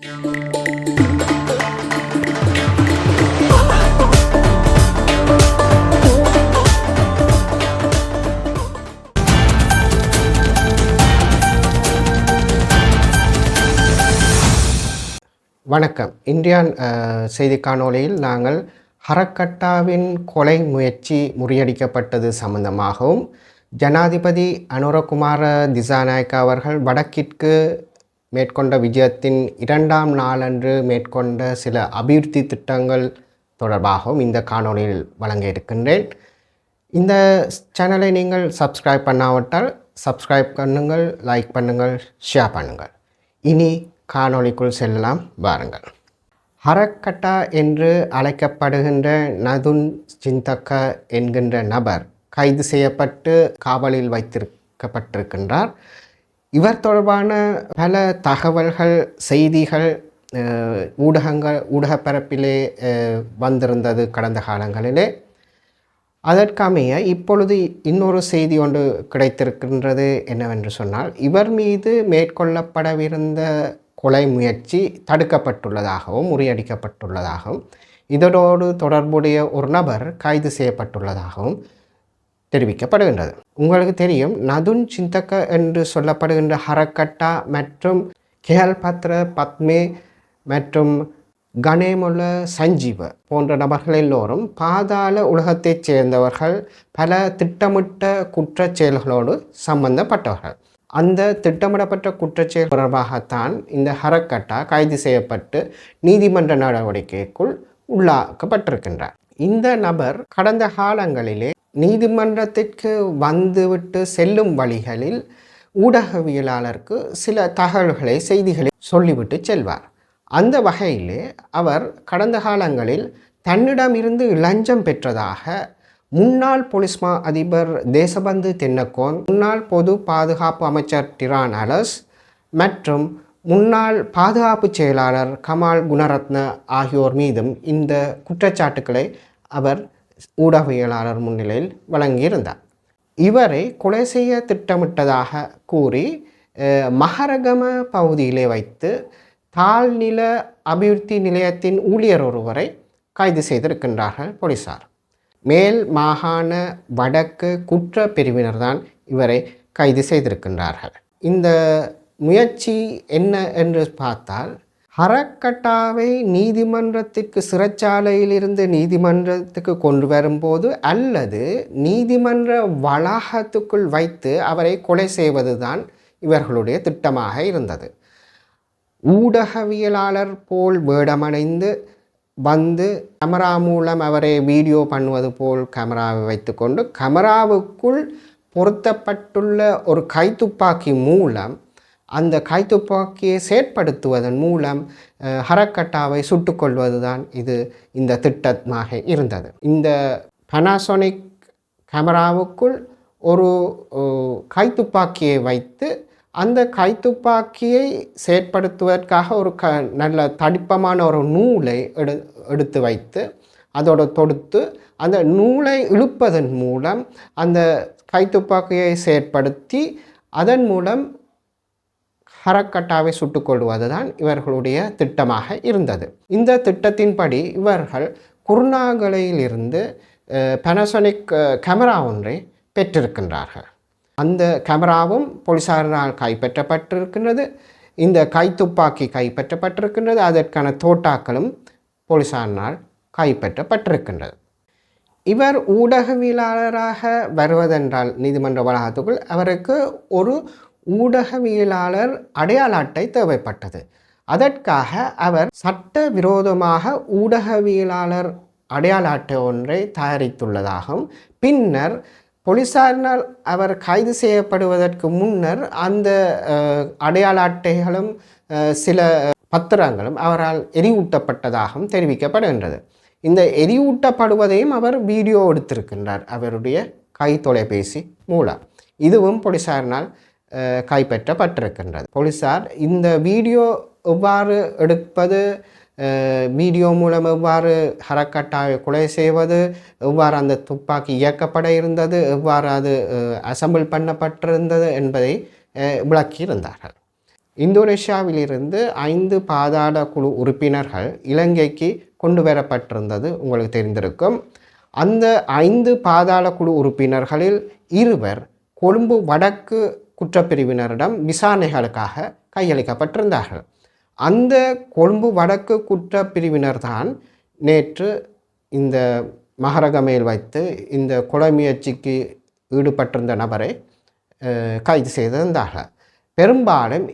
வணக்கம். இந்தியான் செய்தி காணொளியில் நாங்கள் ஹரக்கட்டாவின் கொலை முயற்சி முறியடிக்கப்பட்டது சம்பந்தமாகவும் ஜனாதிபதி அனுரகுமார திசாநாயக்கா அவர்கள் வடக்கிற்கு மேற்கொண்ட விஜயத்தின் 2ஆம் நாளன்று மேற்கொண்ட சில அபிவிருத்தி திட்டங்கள் தொடர்பாகவும் இந்த காணொளியில் வழங்க இருக்கின்றேன். இந்த சேனலை நீங்கள் சப்ஸ்கிரைப் பண்ணாவிட்டால் சப்ஸ்கிரைப் பண்ணுங்கள், லைக் பண்ணுங்கள், ஷேர் பண்ணுங்கள். இனி காணொளிக்குள் செல்லலாம் வாருங்கள். ஹரக்கட்டா என்று அழைக்கப்படுகின்ற நதுன் சிந்தக்க என்கின்ற நபர் கைது செய்யப்பட்டு காவலில் வைத்திருக்கப்பட்டிருக்கின்றார். இவர் தொடர்பான பல தகவல்கள், செய்திகள் ஊடகப்பரப்பிலே வந்திருந்தது கடந்த காலங்களிலே. அதற்கமைய இப்பொழுது இன்னொரு செய்தி ஒன்று கிடைத்திருக்கின்றது. என்னவென்று சொன்னால், இவர் மீது மேற்கொள்ளப்படவிருந்த கொலை முயற்சி தடுக்கப்பட்டுள்ளதாகவும் முறியடிக்கப்பட்டுள்ளதாகவும் இதனோடு தொடர்புடைய ஒரு நபர் கைது செய்யப்பட்டுள்ளதாகவும் தெரிவிக்கப்படுகின்றது. உங்களுக்கு தெரியும், நதுன் சிந்தக்க என்று சொல்லப்படுகின்ற ஹரக்கட்டா மற்றும் கேல்பத்ர பத்மே மற்றும் கணேமுல சஞ்சீவ போன்ற நபர்கள் எல்லோரும் பாதாள உலகத்தைச் சேர்ந்தவர்கள், பல திட்டமிட்ட குற்றச் செயல்களோடு சம்பந்தப்பட்டவர்கள். அந்த திட்டமிடப்பட்ட குற்றச்செயல் தொடர்பாகத்தான் இந்த ஹரக்கட்டா கைது செய்யப்பட்டு நீதிமன்ற நடவடிக்கைக்குள் உள்ளாக்கப்பட்டிருக்கின்றார். இந்த நபர் கடந்த காலங்களிலே நீதிமன்றத்திற்கு வந்துவிட்டு செல்லும் வழிகளில் ஊடகவியலாளருக்கு சில தகவல்களை, செய்திகளை சொல்லிவிட்டு செல்வார். அந்த வகையிலே அவர் கடந்த காலங்களில் தன்னிடமிருந்து லஞ்சம் பெற்றதாக முன்னாள் போலீஸ் மா அதிபர் தேசபந்து தென்னக்கோன், முன்னாள் பொது பாதுகாப்பு அமைச்சர் டிரான் அலஸ் மற்றும் முன்னாள் பாதுகாப்பு செயலாளர் கமால் குணரத்ன ஆகியோர் மீதும் இந்த குற்றச்சாட்டுக்களை அவர் ஊடகவியலாளர் முன்னிலையில் வழங்கியிருந்தார். இவரை கொலை செய்ய திட்டமிட்டதாக கூறி மகரகம பகுதியிலே வைத்து தாழ்நில அபிவிருத்தி நிலையத்தின் ஊழியர் ஒருவரை கைது செய்திருக்கின்றார்கள் போலீசார். மேல் மாகாண வடக்கு குற்ற பிரிவினர் தான் இவரை கைது செய்திருக்கின்றார்கள். இந்த முயற்சி என்ன என்று பார்த்தால், ஹரக்கட்டாவை நீதிமன்றத்திற்கு சிறைச்சாலையிலிருந்து நீதிமன்றத்துக்கு கொண்டு வரும்போது அல்லது நீதிமன்ற வளாகத்துக்குள் வைத்து அவரை கொலை செய்வது தான் இவர்களுடைய திட்டமாக இருந்தது. ஊடகவியலாளர் போல் வேடமடைந்து வந்து கேமரா மூலம் அவரை வீடியோ பண்ணுவது போல் கேமராவை வைத்துக்கொண்டு கேமராவுக்குள் பொருத்தப்பட்டுள்ள ஒரு கைத்துப்பாக்கி மூலம் அந்த கைத்துப்பாக்கியை செயற்படுத்துவதன் மூலம் ஹரக்கட்டாவை சுட்டுக்கொள்வது தான் இந்த திட்டமாக இருந்தது. இந்த பனாசோனிக் கேமராவுக்குள் ஒரு கைத்துப்பாக்கியை வைத்து அந்த கைத்துப்பாக்கியை செயற்படுத்துவதற்காக ஒரு நல்ல தடிப்பமான ஒரு நூலை எடுத்து வைத்து அதோடு தொடுத்து அந்த நூலை இழுப்பதன் மூலம் அந்த கைத்துப்பாக்கியை செயற்படுத்தி அதன் மூலம் ஹரக்கட்டாவை சுட்டுக்கொள்வது தான் இவர்களுடைய திட்டமாக இருந்தது. இந்த திட்டத்தின்படி இவர்கள் குர்நாகலையிலிருந்து பனாசோனிக் கேமரா ஒன்றை பெற்றிருக்கின்றார்கள். அந்த கேமராவும் போலீசாரால் கைப்பற்றப்பட்டிருக்கின்றது. இந்த கைத்துப்பாக்கி கைப்பற்றப்பட்டிருக்கின்றது. அதற்கான தோட்டாக்களும் போலீசாரினால் கைப்பற்றப்பட்டிருக்கின்றது. இவர் ஊடகவியலாளராக வருவதென்றால் நீதிமன்ற வளாகத்துக்குள் அவருக்கு ஒரு ஊடகவியலாளர் அடையாள அட்டை தேவைப்பட்டது. அதற்காக அவர் சட்ட விரோதமாக ஊடகவியலாளர் அடையாள அட்டை ஒன்றை தயாரித்துள்ளதாகவும் பின்னர் போலீசாரினால் அவர் கைது செய்யப்படுவதற்கு முன்னர் அந்த அடையாள அட்டைகளும் சில பத்திரங்களும் அவரால் எரியூட்டப்பட்டதாகவும் தெரிவிக்கப்படுகின்றது. இந்த எரியூட்டப்படுவதையும் அவர் வீடியோ எடுத்திருக்கின்றார் அவருடைய கை தொலைபேசி மூலம். இதுவும் போலீசாரினால் கைப்பற்றப்பட்டிருக்கின்றது. போலீசார் இந்த வீடியோ எவ்வாறு எடுப்பது, வீடியோ மூலம் எவ்வாறு ஹரக்கட்டாவை கொலை செய்வது, எவ்வாறு அந்த துப்பாக்கி இயக்கப்பட இருந்தது, எவ்வாறு அது அசம்பிள் பண்ணப்பட்டிருந்தது என்பதை விளக்கியிருந்தார்கள். இந்தோனேஷியாவிலிருந்து 5 பாதாள குழு உறுப்பினர்கள் இலங்கைக்கு கொண்டு வரப்பட்டிருந்தது உங்களுக்கு தெரிந்திருக்கும். அந்த 5 பாதாள குழு உறுப்பினர்களில் 2 கொழும்பு வடக்கு குற்றப்பிரிவினரிடம் விசாரணைகளுக்காக கையளிக்கப்பட்டிருந்தார்கள். அந்த கொழும்பு வடக்கு குற்றப்பிரிவினர் தான் நேற்று இந்த மகரகமையில் வைத்து இந்த கொலை முயற்சிக்கு ஈடுபட்டிருந்த நபரை கைது செய்திருந்தார்கள். பெரும்பாலும்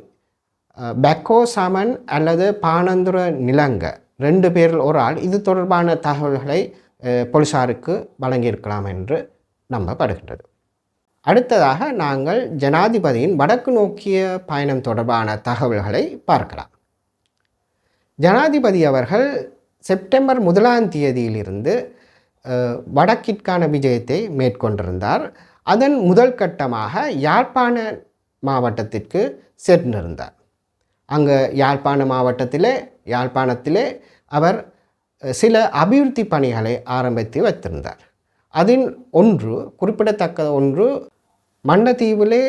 பெக்கோ சமன் அல்லது பானந்துர நிலங்க 2 பேரில் ஒரு ஆள் இது தொடர்பான தகவல்களை போலீசாருக்கு வழங்கியிருக்கலாம் என்று நம்பப்படுகின்றது. அடுத்ததாக நாங்கள் ஜனாதிபதியின் வடக்கு நோக்கிய பயணம் தொடர்பான தகவல்களை பார்க்கலாம். ஜனாதிபதி அவர்கள் செப்டம்பர் 1ஆம் தேதியிலிருந்து வடக்கிற்கான விஜயத்தை மேற்கொண்டிருந்தார். அதன் முதல் கட்டமாக யாழ்ப்பாண மாவட்டத்திற்கு சென்றிருந்தார். அங்கே யாழ்ப்பாணத்திலே அவர் சில அபிவிருத்தி பணிகளை ஆரம்பித்து வைத்திருந்தார். அதில் குறிப்பிடத்தக்க ஒன்று மண்டதீவிலே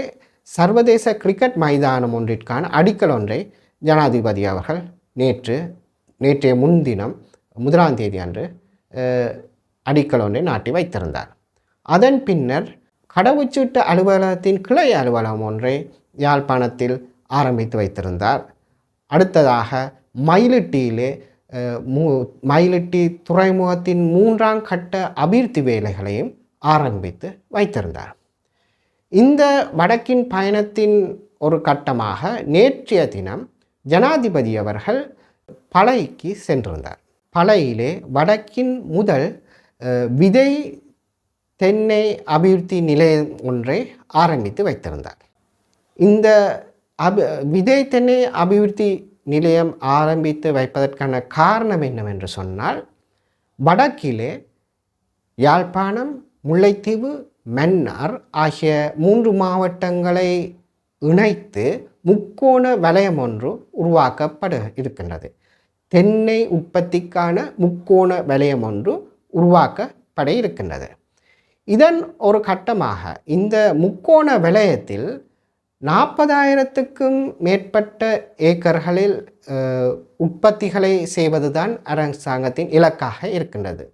சர்வதேச கிரிக்கெட் மைதானம் ஒன்றிற்கான அடிக்கல் ஒன்றை ஜனாதிபதி அவர்கள் நேற்றைய முன்தினம் 1ஆம் தேதி அன்று அடிக்கல் ஒன்றை நாட்டி வைத்திருந்தார். அதன் பின்னர் கடவுச்சீட்டு அலுவலகத்தின் கிளை அலுவலகம் ஒன்றை யாழ்ப்பாணத்தில் ஆரம்பித்து வைத்திருந்தார். அடுத்ததாக மயிலிட்டி துறைமுகத்தின் 3ஆம் கட்ட அபிவிருத்தி வேலைகளையும் ஆரம்பித்து வைத்திருந்தார். இந்த வடக்கின் பயணத்தின் ஒரு கட்டமாக நேற்றைய தினம் ஜனாதிபதி அவர்கள் பளைக்கு சென்றிருந்தார். பளையிலே வடக்கின் முதல் விதை தென்னை அபிவிருத்தி நிலையம் ஒன்றை ஆரம்பித்து வைத்திருந்தார். இந்த விதை தென்னை அபிவிருத்தி நிலையம் ஆரம்பித்து வைப்பதற்கான காரணம் என்னவென்று சொன்னால், வடக்கிலே யாழ்ப்பாணம், முல்லைத்தீவு, மன்னார் ஆகிய 3 மாவட்டங்களை இணைத்து முக்கோண வலயம் ஒன்று உருவாக்கப்பட இருக்கின்றது. தென்னை உற்பத்திக்கான முக்கோண வலயம் ஒன்று உருவாக்கப்பட இருக்கின்றது. இதன் ஒரு கட்டமாக இந்த முக்கோண வலயத்தில் 40,000க்கும் மேற்பட்ட ஏக்கர்களில் உற்பத்திகளை செய்வதுதான் அரசாங்கத்தின் இலக்காக இருக்கின்றது.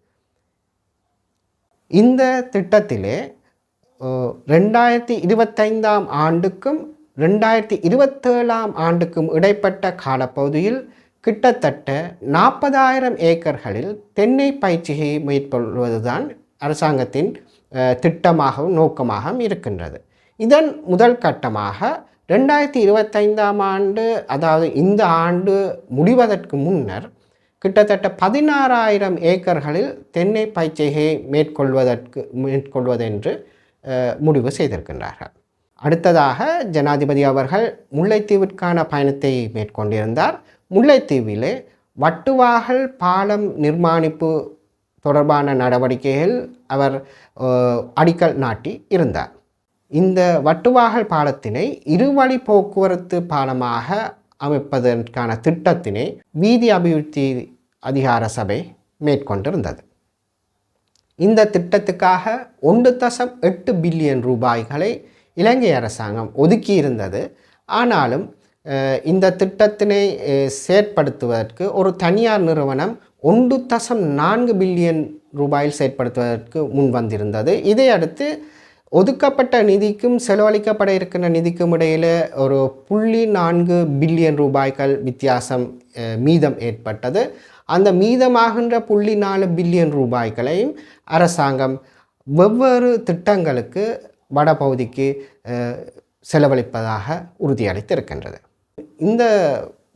இந்த திட்டத்திலே 2025ஆம் ஆண்டுக்கும் 2027ஆம் ஆண்டுக்கும் இடைப்பட்ட காலப்பகுதியில் கிட்டத்தட்ட 40,000 ஏக்கர்களில் தென்னை பயிற்சியை மேற்கொள்வதுதான் அரசாங்கத்தின் திட்டமாகவும் நோக்கமாகவும் இருக்கின்றது. இதன் முதல் கட்டமாக 2025ஆம் ஆண்டு, அதாவது இந்த ஆண்டு முடிவதற்கு முன்னர் கிட்டத்தட்ட 16,000 ஏக்கர்களில் தென்னை பயிற்சியை மேற்கொள்வதென்று முடிவு செய்திருக்கின்றார்கள். அடுத்ததாக ஜனாதிபதி அவர்கள் முல்லைத்தீவிற்கான பயணத்தை மேற்கொண்டிருந்தார். முல்லைத்தீவிலே வட்டுவாகல் பாலம் நிர்மாணிப்பு தொடர்பான நடவடிக்கைகள் அவர் அடிக்கல் நாட்டி இருந்தார். இந்த வட்டுவாகல் பாலத்தினை இருவழி போக்குவரத்து பாலமாக அமைப்பதற்கான திட்டத்தினை வீதி அபிவிருத்தி அதிகார சபை மேற்கொண்டிருந்தது. இந்த திட்டத்துக்காக 1.8 பில்லியன் ரூபாய்களை இலங்கை அரசாங்கம் ஒதுக்கியிருந்தது. ஆனாலும் இந்த திட்டத்தினை செயற்படுத்துவதற்கு ஒரு தனியார் நிறுவனம் 1.4 பில்லியன் ரூபாயில் செயற்படுத்துவதற்கு முன் வந்திருந்தது. இதையடுத்து ஒதுக்கப்பட்ட நிதிக்கும் செலவழிக்கப்பட இருக்கின்ற நிதிக்கும் இடையில் ஒரு 0.4 பில்லியன் ரூபாய்கள் வித்தியாசம் மீதம் ஏற்பட்டது. அந்த மீதமாகின்ற 0.4 பில்லியன் ரூபாய்களையும் அரசாங்கம் வெவ்வேறு திட்டங்களுக்கு வடபகுதிக்கு செலவழிப்பதாக உறுதியளித்திருக்கின்றது. இந்த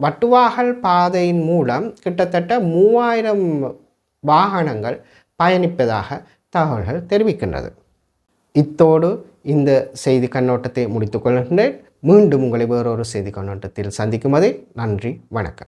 வட்டுவாகல் பாதையின் மூலம் கிட்டத்தட்ட 3000 வாகனங்கள் பயணிப்பதாக தகவல்கள் தெரிவிக்கின்றது. இத்தோடு இந்த செய்தி கண்ணோட்டத்தை முடித்துக் கொள்கின்றேன். மீண்டும் உங்களை வேறொரு செய்தி கண்ணோட்டத்தில் சந்திக்கும் வரை நன்றி, வணக்கம்.